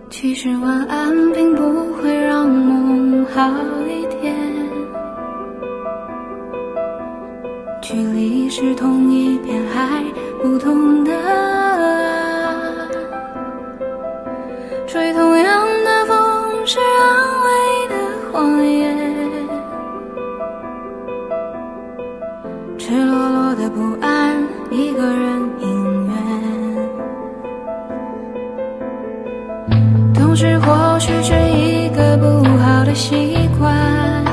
其实晚安并不会让梦好一点，距离是同一片海，不同的岸，吹同样的风是安慰的谎言，赤裸裸的不安，一个人应援。同时或许是一个不好的习惯，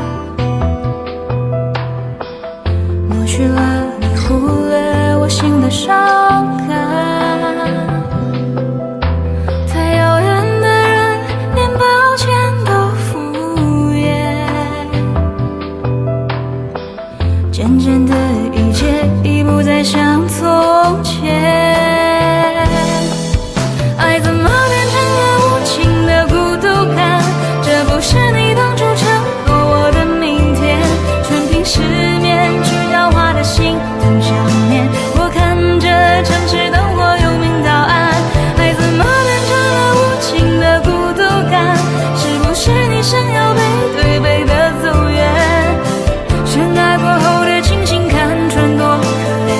抹去了你，忽略我心的伤感。太遥远的人，连抱歉都敷衍。渐渐的，一切已不再像从前。爱怎么变成了无情的孤独感？这不是你当初承诺我的明天，全凭失眠去摇晃的心等想念。我看着城市灯火有明到暗，爱怎么变成了无情的孤独感？是不是你想要背对背的走远？深爱过后的清醒看穿多可怜，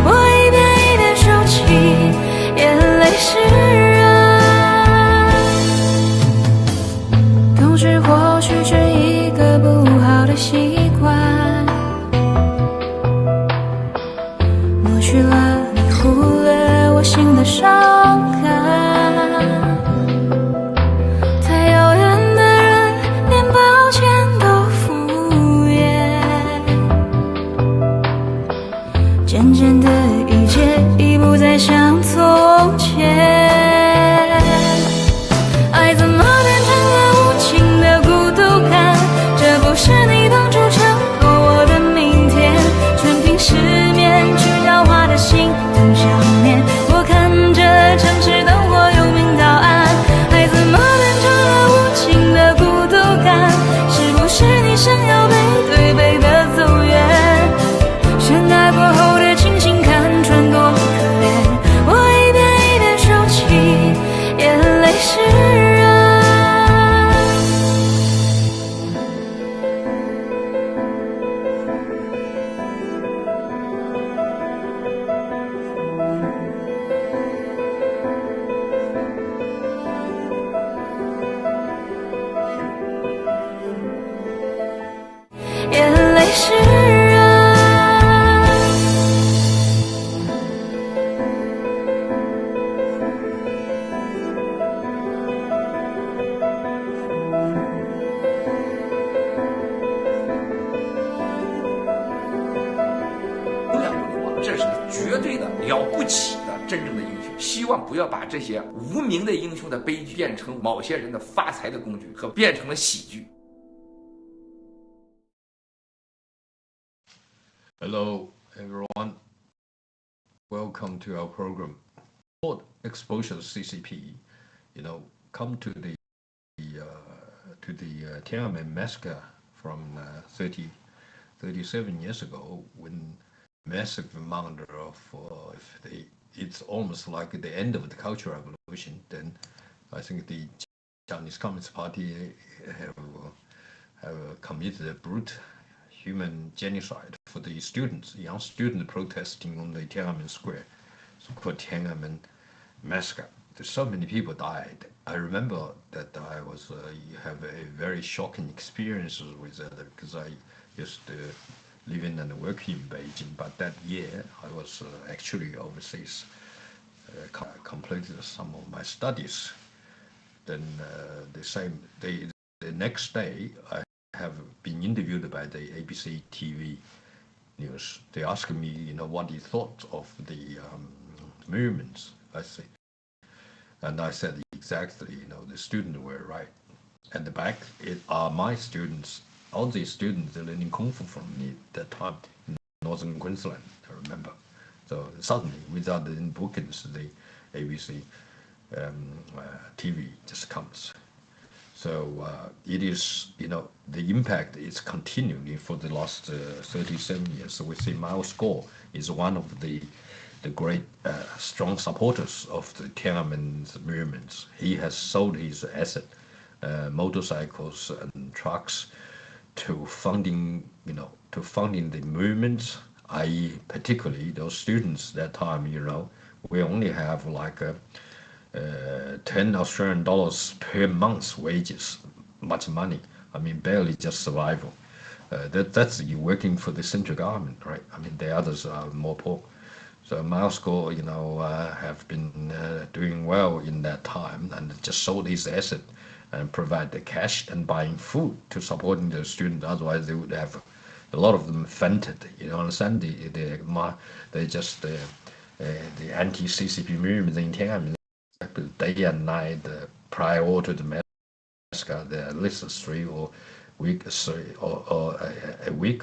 我一遍一遍收起眼泪湿润。同时或许是一个不好的习惯，抹去了你，忽略我心的伤感。太遥远的人，连抱歉都敷衍。渐渐的，一切已不再像从前。爱怎么变成了无情的孤独感？这不是你当初承诺我的明天，全凭失眠去摇晃的心等想念。我看着城市灯火有明到暗，爱怎么变成了无情的孤独感？是不是你想要背对背的走远？深爱过后的清醒看穿多可怜，我一遍一遍收起眼泪湿润。眼泪湿润。这是绝对的了不起的真正的英雄，希望不要把这些无名的英雄的悲剧变成某些人的发财的工具和变成了喜剧。Hello everyone, welcome to our program called Exposing the CCP. Come to the Tiananmen massacre from 37 years ago, when massive amount of it's almost like the end of the Cultural Revolution. Then I think the Chinese Communist Party have committed a brutal human genocide for the students, young students protesting on the Tiananmen Square, so-called Tiananmen massacre. So many people died. I remember that I have a very shocking experience with that, because I used to living and working in Beijing, but that year I was actually overseas, completed some of my studies. Then the next day I have been interviewed by the ABC TV news. They asked me, what he thought of the movements. And I said exactly, the students were right. At the back, are my students. All the students are learning Kung Fu from me at that time in northern Queensland, I remember. So suddenly, without the bookings, the ABC TV just comes. So it is, the impact is continuing for the last 37 years. So we see Mao Score is one of the great strong supporters of the Tiananmen movements. He has sold his asset, motorcycles and trucks, to funding, the movements, i.e., particularly those students that time, we only have like 10 Australian dollars per month wages, much money. I mean, barely just survival. That's you working for the central government, right? I mean, the others are more poor. So Moscow, have been doing well in that time and just sold his asset and provide the cash and buying food to supporting the students. Otherwise, they would have a lot of them fainted. You understand? They just the anti-CCP movement in Tiananmen, day and night prior to the massacre. There are at least a week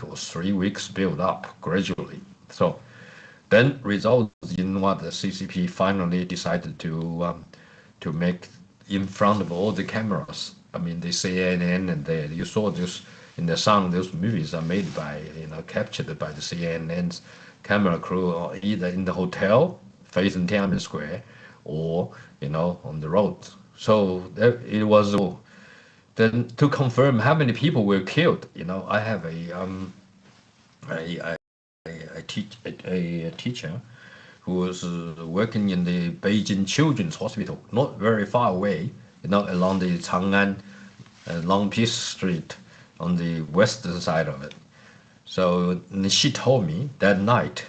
or 3 weeks build up gradually. So then results in what the CCP finally decided to make in front of all the cameras. I mean, the CNN and you saw this in the song. Those movies are made by, captured by the CNN's camera crew, either in the hotel facing Tiananmen Square or on the road. So it was. Then to confirm how many people were killed, I have a teacher who was working in the Beijing Children's Hospital, not very far away, along the Chang'an Long Peace Street on the western side of it. So she told me that night,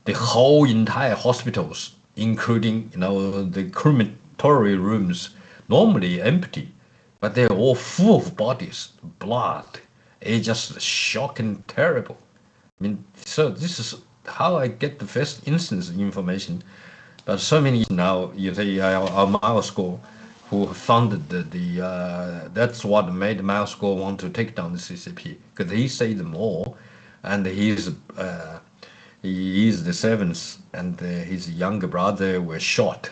the whole entire hospitals, including the crematory rooms, normally empty, but they're all full of bodies, blood. It's just shocking, terrible. I mean, so this is how I get the first instance information. But so many now, you say our Mao Score, who funded that's what made Mao Score want to take down the CCP, because he said more, and he is the seventh, and his younger brother were shot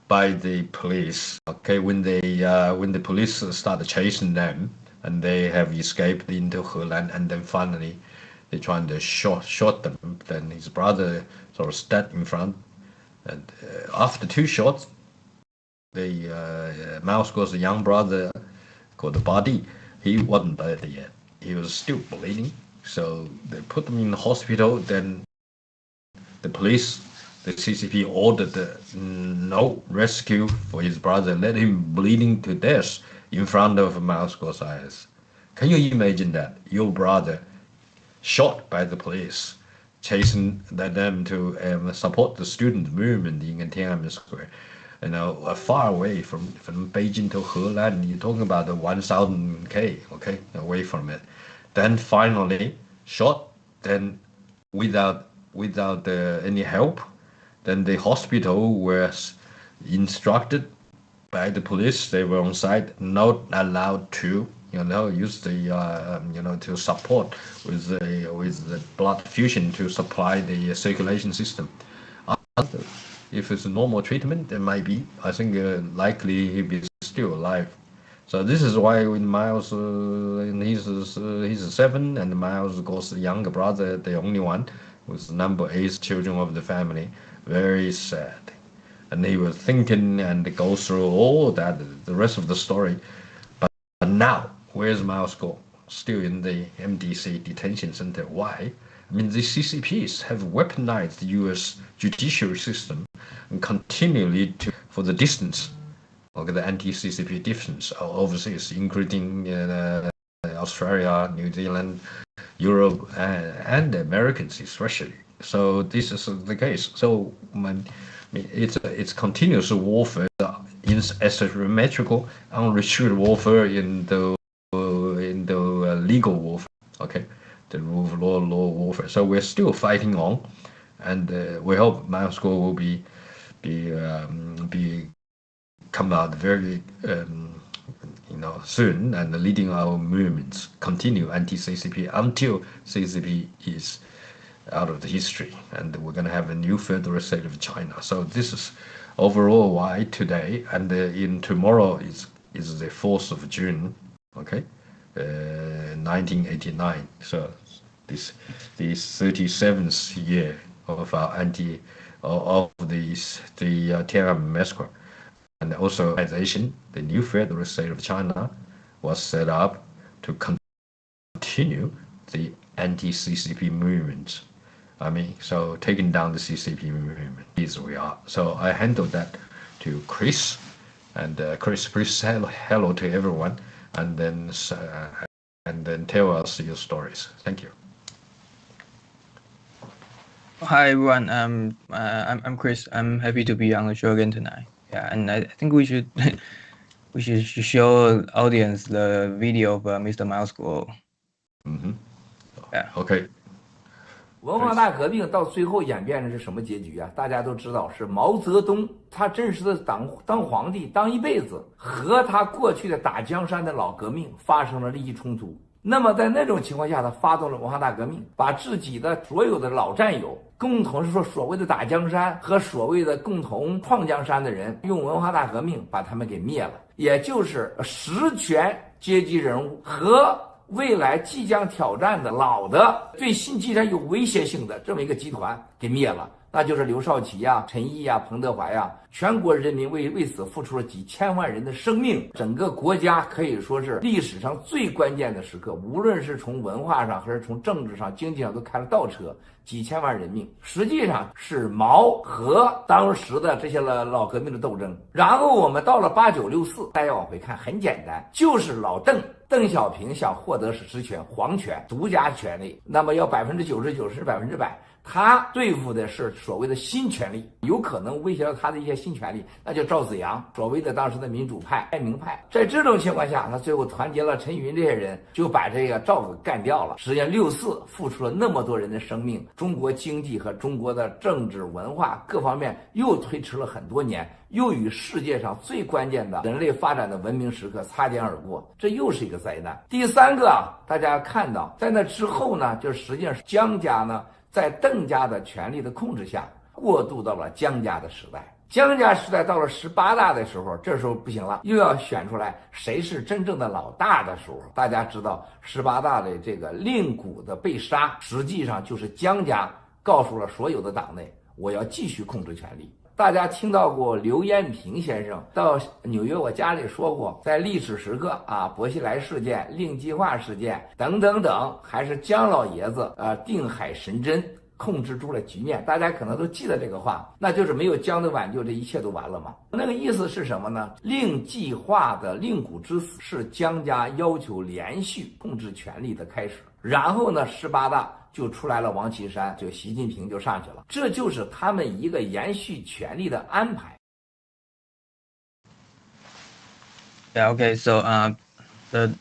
by the police. Okay, when the police started chasing them, and they have escaped into Henan, and then finally they trying to shot them. Then his brother sort of stepped in front, and after 2 shots, the Mao Score's young brother got the body. He wasn't dead yet. He was still bleeding. So they put him in the hospital. Then the police, the CCP ordered no rescue for his brother. Let him bleeding to death in front of Mao Score's eyes. Can you imagine that? Your brother shot by the police, chasing them to support the student movement in Tiananmen Square. Far away from Beijing to Henan, you're talking about the 1,000 k, okay, away from it. Then finally shot. Then without any help, then the hospital was instructed by the police. They were on site, not allowed to use the to support with the blood fusion to supply the circulation system. If it's a normal treatment, there might be. I think likely he'll be still alive. So this is why when Miles, he's 7, and Miles, of course, the younger brother, the only one, was number 8 children of the family. Very sad. And he was thinking and go through all that, the rest of the story. But now, where's Miles go? Still in the MDC detention center. Why? I mean, the CCPs have weaponized the U.S. judiciary system and continually for the distance, the anti-CCP distance overseas, including Australia, New Zealand, Europe, and Americans especially. So this is the case. So it's continuous warfare, asymmetrical, unrestricted warfare in the legal warfare. Okay. The rule of law warfare. So we're still fighting on, and we hope Moscow will be come out very soon and leading our movements, continue anti-CCP until CCP is out of the history, and we're going to have a new federal state of China. So this is overall why today, and in tomorrow is is the 4th of June, okay, 1989. So this the 37th year of the Tiananmen massacre, and also the new federal state of China was set up to continue the anti-CCP movement. I mean, so taking down the CCP movement is we are. So I handled that to Chris, and Chris, please say hello to everyone, and then tell us your stories. Thank you. Hi everyone. I'm Chris. I'm happy to be on the show again tonight. Yeah, and I think we should we should show audience the video of Mr. Miles Guo. Yeah. Okay. 文化大革命到最后演变的是什么结局啊？大家都知道，是毛泽东他真实的当皇帝当一辈子，和他过去的打江山的老革命发生了利益冲突。那么在那种情况下，他发动了文化大革命，把自己的所有的老战友，共同是说所谓的打江山和所谓的共同创江山的人，用文化大革命把他们给灭了，也就是实权阶级人物和未来即将挑战的老的对新基山有威胁性的这么一个集团给灭了，那就是刘少奇呀、陈毅呀、彭德怀呀，全国人民为此付出了几千万人的生命，整个国家可以说是历史上最关键的时刻，无论是从文化上还是从政治上、经济上都开了倒车，几千万人命，实际上是毛和当时的这些老革命的斗争。然后我们到了8964，大家往回看，很简单，就是老邓小平想获得实权、皇权、独家权利，那么要99%是100%。他对付的是所谓的新权力，有可能威胁到他的一些新权力，那就赵紫阳，所谓的当时的民主派、爱民派。在这种情况下，他最后团结了陈云这些人，就把这个赵给干掉了。实际上，64付出了那么多人的生命，中国经济和中国的政治文化各方面又推迟了很多年，又与世界上最关键的人类发展的文明时刻擦肩而过，这又是一个灾难。第三个啊，大家看到，在那之后呢，就实际上江家呢，在邓家的权力的控制下，过渡到了江家的时代。江家时代到了18大的时候，这时候不行了，又要选出来谁是真正的老大的时候，大家知道18大的这个令谷的被杀，实际上就是江家告诉了所有的党内，我要继续控制权力。大家听到过刘延平先生到纽约我家里说过，在历史时刻啊，薄熙来事件、令计划事件等等等，还是江老爷子定海神针控制住了局面。大家可能都记得这个话，那就是没有江的挽救，这一切都完了嘛。那个意思是什么呢？令计划的令谷之死是江家要求连续控制权力的开始。然后呢，18大就出来了王岐山，就习近平就上去了，这就是他们一个延续权力的安排。Yeah. Okay. So, the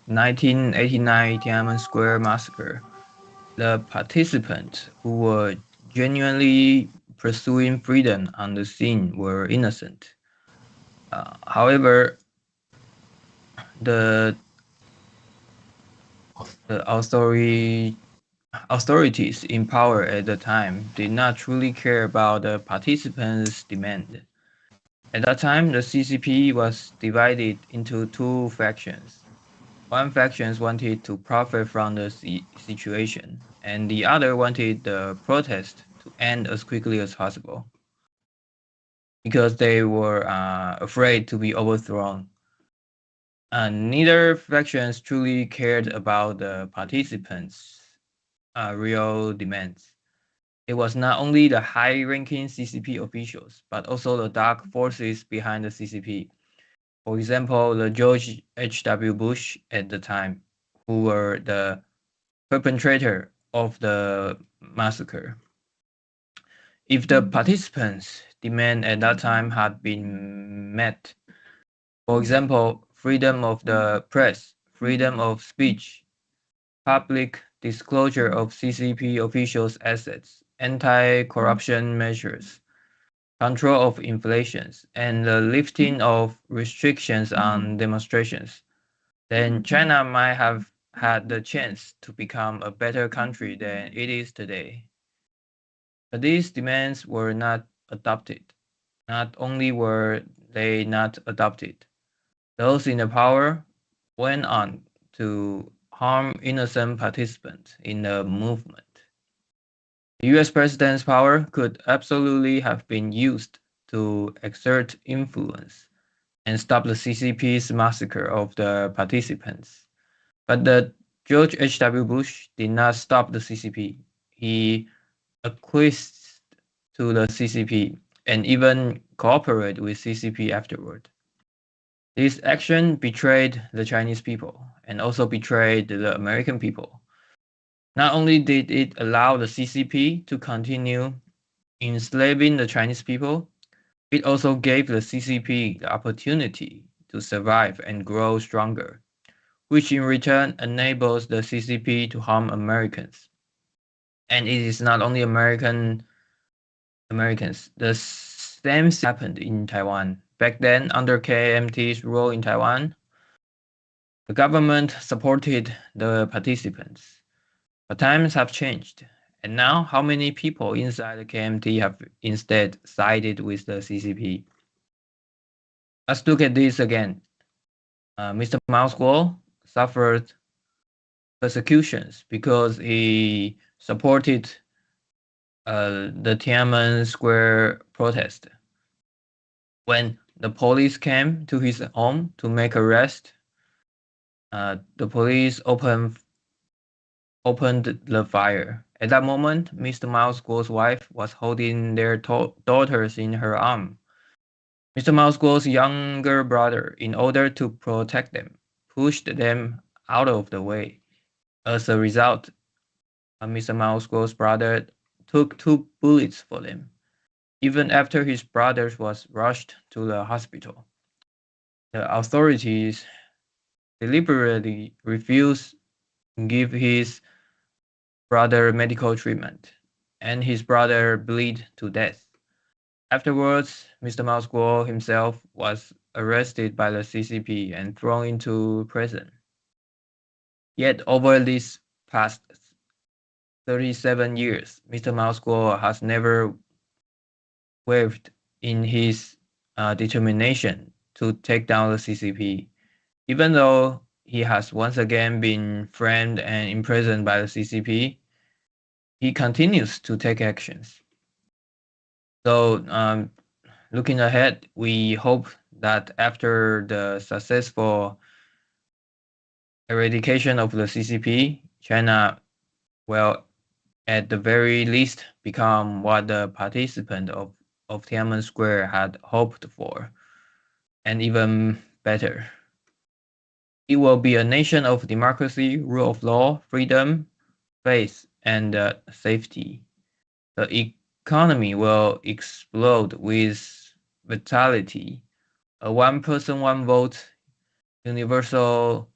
1989 Tiananmen Square massacre, the participants who were genuinely pursuing freedom on the scene were innocent. However, the authorities in power at the time did not truly care about the participants' demand. At that time, the CCP was divided into two factions. One faction wanted to profit from the situation, and the other wanted the protest to end as quickly as possible, because they were afraid to be overthrown. And neither faction truly cared about the participants' real demands. It was not only the high-ranking CCP officials, but also the dark forces behind the CCP. For example, the George H.W. Bush at the time, who were the perpetrator of the massacre. If the participants' demand at that time had been met, for example, freedom of the press, freedom of speech, public disclosure of CCP officials' assets, anti-corruption measures, control of inflation, and the lifting of restrictions on demonstrations, then China might have had the chance to become a better country than it is today. But these demands were not adopted. Not only were they not adopted, Those in the power went on to harm innocent participants in the movement. The US president's power could absolutely have been used to exert influence and stop the CCP's massacre of the participants. But the George H.W. Bush did not stop the CCP. He acquiesced to the CCP and even cooperated with CCP afterward. This action betrayed the Chinese people and also betrayed the American people. Not only did it allow the CCP to continue enslaving the Chinese people, it also gave the CCP the opportunity to survive and grow stronger, which in return enables the CCP to harm Americans. And it is not only Americans. The same happened in Taiwan. Back then, under KMT's rule in Taiwan, the government supported the participants. But times have changed. And now, how many people inside the KMT have instead sided with the CCP? Let's look at this again. Mr. Mao Guo suffered persecutions because he supported the Tiananmen Square protest. When the police came to his home to make arrest, the police opened the fire. At that moment, Mr. Mao Guo's wife was holding their daughters in her arm. Mr. Mao Guo's younger brother, in order to protect them, pushed them out of the way. As a result, Mr. Mao Guo's brother took 2 bullets for them, even after his brother was rushed to the hospital. The authorities deliberately refused to give his brother medical treatment, and his brother bled to death. Afterwards, Mr. Mao Guo himself was arrested by the CCP and thrown into prison. Yet over these past 37 years, Mr. Mao Guo has never wavered in his determination to take down the CCP, even though he has once again been framed and imprisoned by the CCP. He continues to take actions. So, looking ahead, we hope that after the successful eradication of the CCP, China will, at the very least, become what the participants of Tiananmen Square had hoped for, and even better. It will be a nation of democracy, rule of law, freedom, faith, and safety. The economy will explode with vitality. A one person, one vote universal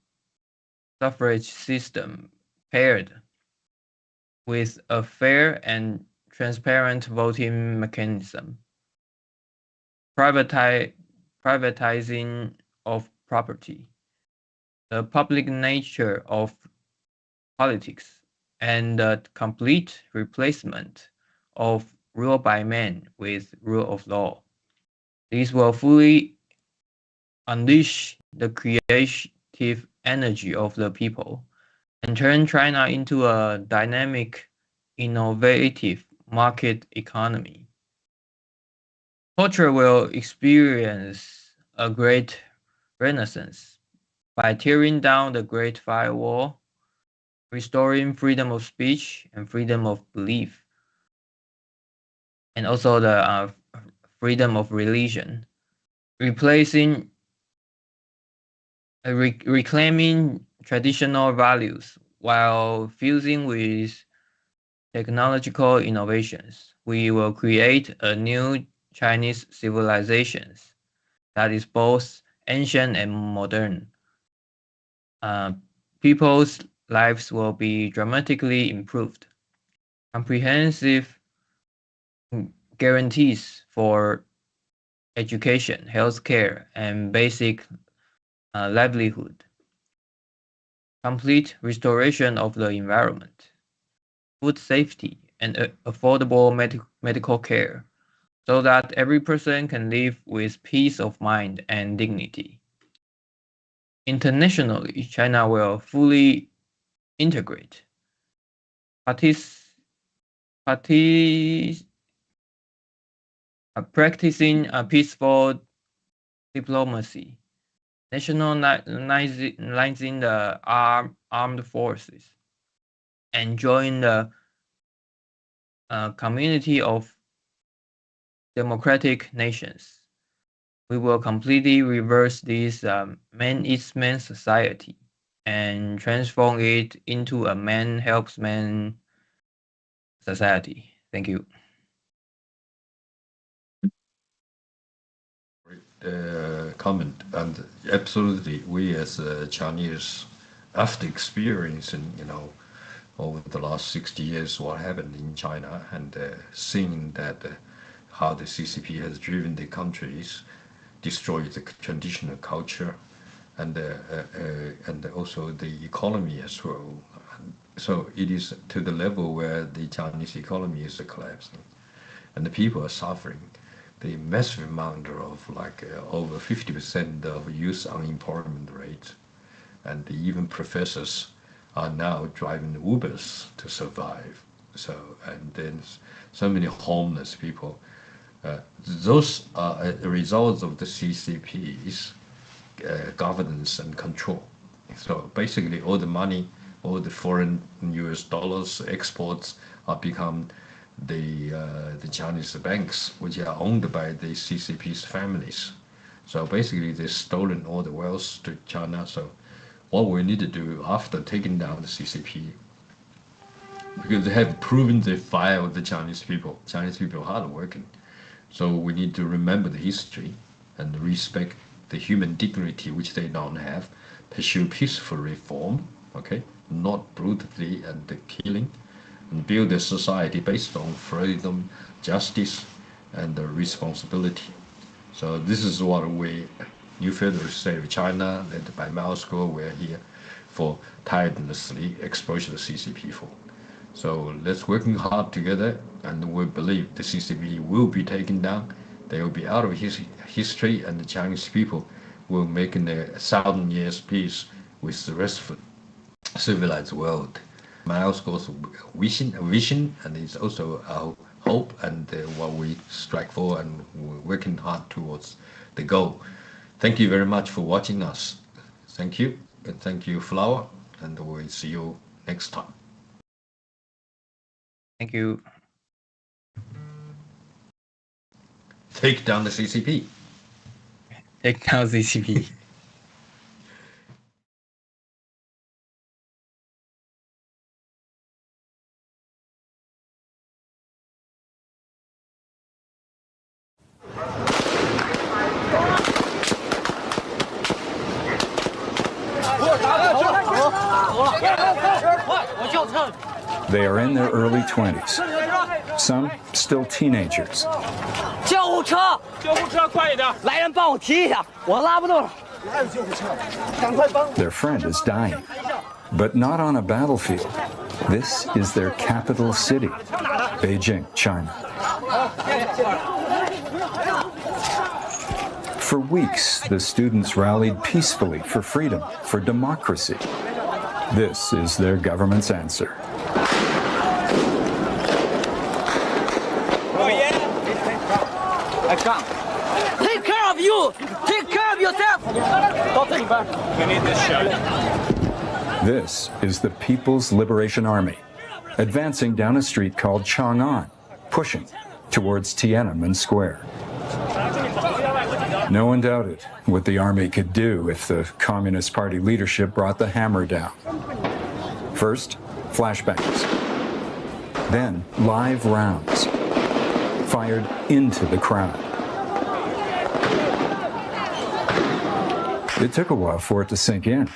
suffrage system paired with a fair and transparent voting mechanism. Privatizing of property. The public nature of politics, and the complete replacement of rule by men with rule of law. These will fully unleash the creative energy of the people and turn China into a dynamic, innovative market economy. Culture will experience a great renaissance by tearing down the Great Firewall, restoring freedom of speech and freedom of belief, and also the freedom of religion, reclaiming traditional values while fusing with technological innovations. We will create a new Chinese civilization that is both ancient and modern. People's lives will be dramatically improved. Comprehensive guarantees for education, healthcare, and basic livelihood. Complete restoration of the environment. Food safety and affordable medical care, so that every person can live with peace of mind and dignity. Internationally, China will fully integrate, practicing a peaceful diplomacy, nationalizing the armed forces, and join the community of democratic nations. We will completely reverse this man-eats-man society and transform it into a man helps man society. Thank you. Comment, and absolutely, we as Chinese, after experiencing, over the last 60 years what happened in China, and seeing that how the CCP has driven the countries, destroyed the traditional culture, and also the economy as well. So it is to the level where the Chinese economy is collapsing, and the people are suffering. The massive amount of over 50% of youth unemployment rate, and even professors are now driving Ubers to survive. So, and then so many homeless people. Those are results of the CCP's governance and control. So basically, all the money, all the foreign US dollars exports are become the Chinese banks, which are owned by the CCP's families. So basically, they've stolen all the wealth to China. So what we need to do after taking down the CCP, because they have proven they failed the Chinese people. Chinese people are hardworking. So we need to remember the history and respect the human dignity which they don't have, pursue peaceful reform, okay, not brutally and killing, and build a society based on freedom, justice, and responsibility. So this is what we, New Federal State of China, led by Moscow, we're here for tirelessly expose the CCP for. So let's working hard together, and we believe the CCP will be taken down. They will be out of history, and the Chinese people will make a 1,000 years peace with the rest of the civilized world. Moscow's vision, and it's also our hope, and what we strive for, and we're working hard towards the goal. Thank you very much for watching us. Thank you, and thank you, Flower, and we'll see you next time. Thank you. Take down the CCP. Take down CCP. They are in their early 20s, some still teenagers. Their friend is dying, but not on a battlefield. This is their capital city, Beijing, China. For weeks, the students rallied peacefully for freedom, for democracy. This is their government's answer. Take care of you! Take care of yourself! This is the People's Liberation Army, advancing down a street called Chang'an, pushing towards Tiananmen Square. No one doubted what the army could do if the Communist Party leadership brought the hammer down. First, flashbangs. Then, live rounds fired into the crowd. It took a while for it to sink in.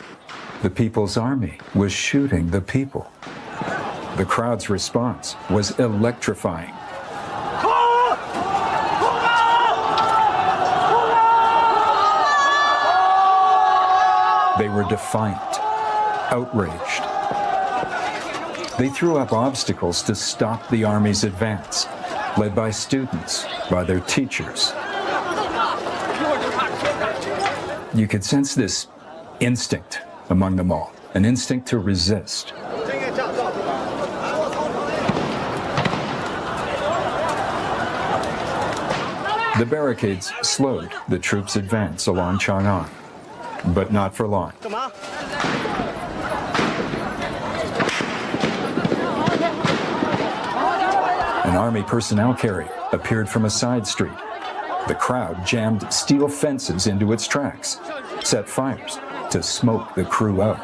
The People's Army was shooting the people. The crowd's response was electrifying. They were defiant, outraged. They threw up obstacles to stop the army's advance, led by students, by their teachers. You could sense this instinct among them all, an instinct to resist. The barricades slowed the troops' advance along Chang'an, but not for long. An army personnel carrier appeared from a side street. The crowd jammed steel fences into its tracks, set fires to smoke the crew out.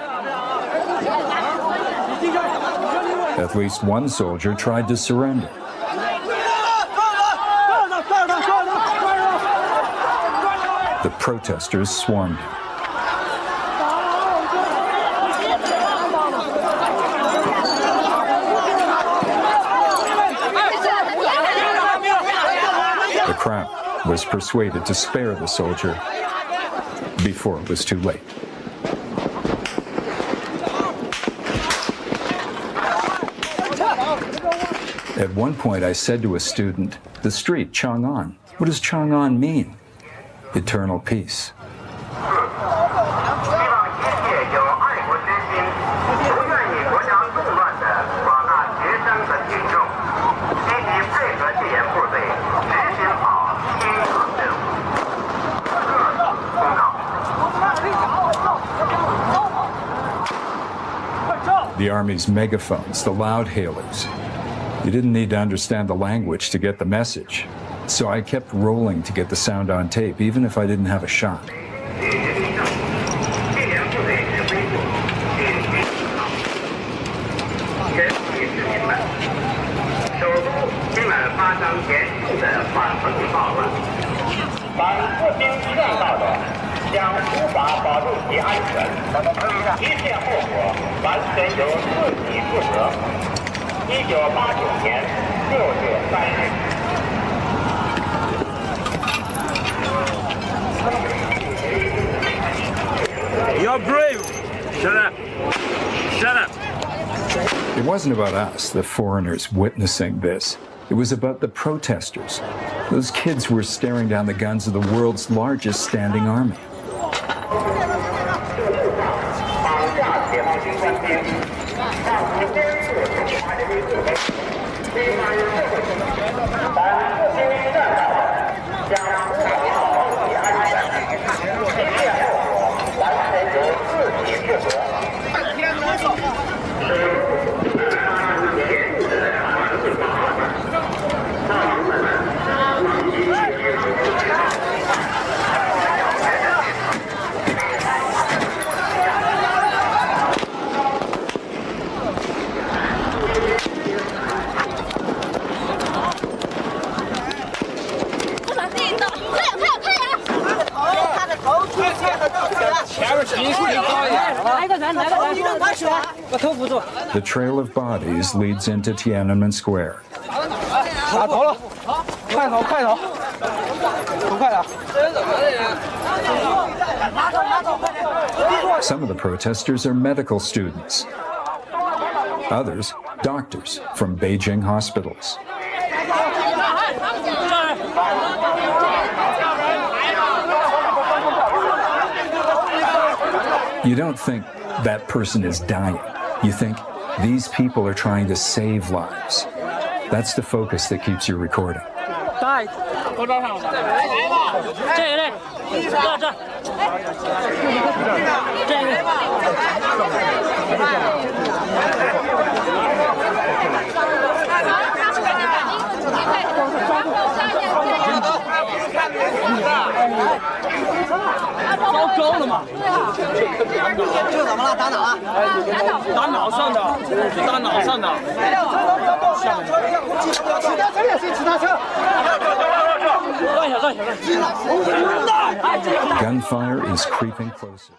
At least one soldier tried to surrender. The protesters swarmed him. The crowd was persuaded to spare the soldier before it was too late. At one point, I said to a student, "The street, Chang'an. What does Chang'an mean?" Eternal peace. The Army's megaphones, the loud hailers. You didn't need to understand the language to get the message. So I kept rolling to get the sound on tape, even if I didn't have a shot. You're brave! Shut up! Shut up! It wasn't about us, the foreigners, witnessing this. It was about the protesters. Those kids were staring down the guns of the world's largest standing army. The trail of bodies leads into Tiananmen Square. Some of the protesters are medical students. Others, doctors from Beijing hospitals. You don't think that person is dying. You think these people are trying to save lives. That's the focus that keeps you recording. Gunfire is creeping closer.